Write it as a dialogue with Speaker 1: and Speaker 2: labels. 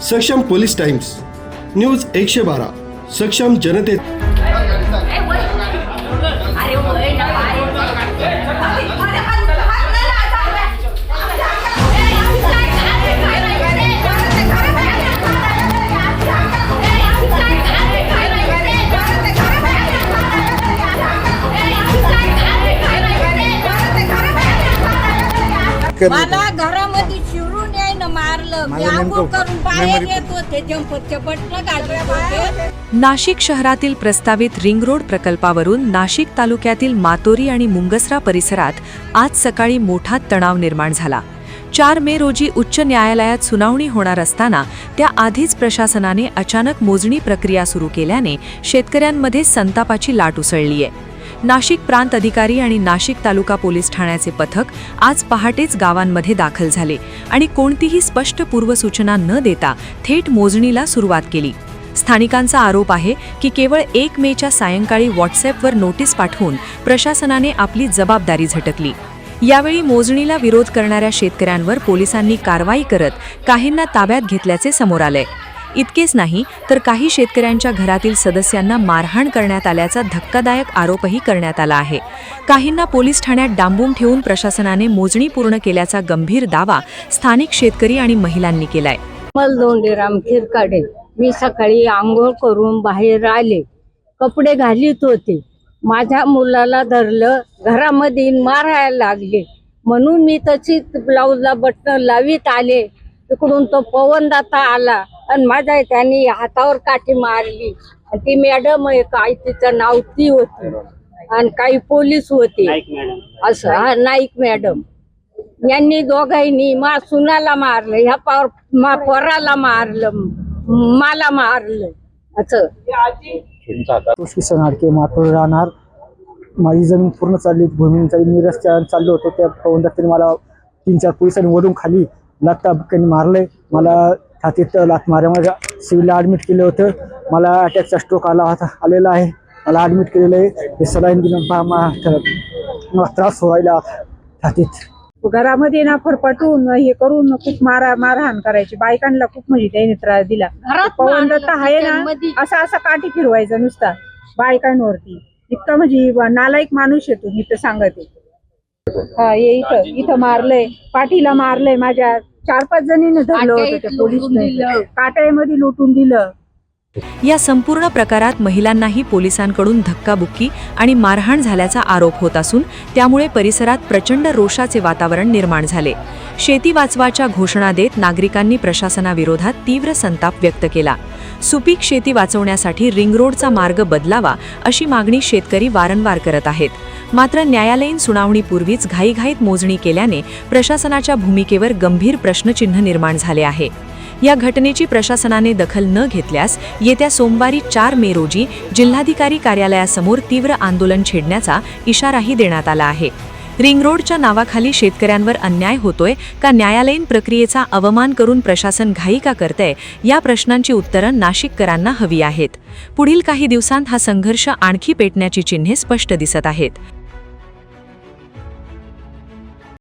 Speaker 1: सक्षम police times, news 112, सक्षम जनते।
Speaker 2: मला घरामध्ये शिरून यायनं मारलं. मी आंघोळ करून बाहेर येत होते, जंपरचे बटणं घालत होते.
Speaker 3: नाशिक शहरातील प्रस्तावित रिंग रोड प्रकल्पावरून नाशिक तालुक्यातील मातोरी आणि मुंगसरा परिसरात आज सकाळी मोठा तणाव निर्माण झाला। 4 मे रोजी उच्च न्यायालयात सुनावणी होणार असताना त्या आधीच प्रशासनाने अचानक मोजणी प्रक्रिया सुरू केल्याने शेतकऱ्यांमध्ये संतापाची लाट उसळली आहे। नाशिक प्रांत अधिकारी आणि नाशिक तालुका पोलीस ठाण्याचे पथक आज पहाटेच गावांमध्ये दाखल झाले आणि कोणतीही स्पष्ट पूर्वसूचना न देता थेट मोजणीला सुरुवात केली। स्थानिकांचा आरोप आहे की केवळ 1 मेच्या सायंकाळी व्हॉट्सॲपवर नोटीस पाठवून प्रशासनाने आपली जबाबदारी झटकली। यावेळी मोजणीला विरोध करणाऱ्या शेतकऱ्यांवर पोलिसांनी कारवाई करत काहींना ताब्यात घेतल्याचे समोर आले। इतकेच नाही तर काही शेतकऱ्यांच्या घरातील सदस्यांना मारहाण करण्यात आल्याचा धक्कादायक आरोपही करण्यात आला आहे। काहींना पोलीस ठाण्यात डांबून ठेवून प्रशासनाने मोजणी पूर्ण केल्याचा गंभीर दावा स्थानिक शेतकरी आणि महिलांनी केलाय।
Speaker 2: मलदोंडीराम खिरकाडे, मी सकाळी आंघोळ करून बाहेर आले, कपडे घालीत होते, माझ्या मुलाला धरलं, घरामध्ये मारायला लागले, म्हणून मी तशीच ब्लाऊजला बटन लावीत आले, तिकडून तो पवनदाता आला आणि माझ्या त्यांनी हातावर काठी मारली। ती मॅडम आहे काय, तिचं नाव ती होती आणि काही पोलीस होते असं, हा नाईक मॅडम यांनी दोघांनी मा सुनाला मारलं, ह्या पोराला मारलं, मला मारलं असं।
Speaker 4: सारखे मातोळ राहणार, माझी जमीन पूर्ण चालली, भूमी चालली, मी रस्त्यावर चाललो होतो, त्या पवनदाताने मला 3-4 पोलिसांनी वरून खाली लाथा बुक्क्यांनी मारले, मला छातीत लाथ मारल्यामुळे सिव्हिलला ॲडमिट केलं होतं। मला अटॅकचा स्ट्रोक आलेला आहे, मला ॲडमिट केलेलं आहे, हे सलाईन दिलं, मला त्रास व्हायला छातीत।
Speaker 5: घरामध्ये ना फरफटून हे करून खूप मारहाण करायची, बायकांना खूप म्हणजे त्याने त्रास दिला। पवनदत्ता आहे ना असा काठी फिरवायचा नुसता बायकांवरती, इतका म्हणजे नालायक माणूस येतो, मी तर सांगते। हा इथं मारलंय, पाठीला मारलंय, माझ्या 4-5 जणींना धरलं होतं त्या पोलिसने, काट्यामध्ये लुटून दिलं।
Speaker 3: या संपूर्ण प्रकारात महिलांनाही पोलिसांकडून धक्काबुक्की आणि मारहाण झाल्याचा आरोप होत असून त्यामुळे परिसरात प्रचंड रोषाचे वातावरण निर्माण झाले। शेती वाचवाच्या घोषणा देत नागरिकांनी प्रशासनाविरोधात तीव्र संताप व्यक्त केला। सुपीक शेती वाचवण्यासाठी रिंग रोडचा मार्ग बदलावा अशी मागणी शेतकरी वारंवार करत आहेत। मात्र न्यायालयीन सुनावणीपूर्वीच घाईघाईत मोजणी केल्याने प्रशासनाच्या भूमिकेवर गंभीर प्रश्नचिन्ह निर्माण झाले आहे। या घटनेची प्रशासनाने दखल न घेतल्यास येत्या सोमवारी 4 मे रोजी जिल्हाधिकारी कार्यालयासमोर तीव्र आंदोलन छेडण्याचा इशाराही देण्यात आला आहे। रिंग रोडच्या नावाखाली शेतकऱ्यांवर अन्याय होतोय का न्यायालयीन प्रक्रियेचा अवमान करून प्रशासन घाई का करतंय, या प्रश्नांची उत्तरं नाशिककरांना हवी आहेत। पुढील काही दिवसांत हा संघर्ष आणखी पेटण्याची चिन्हे स्पष्ट दिसत आहेत।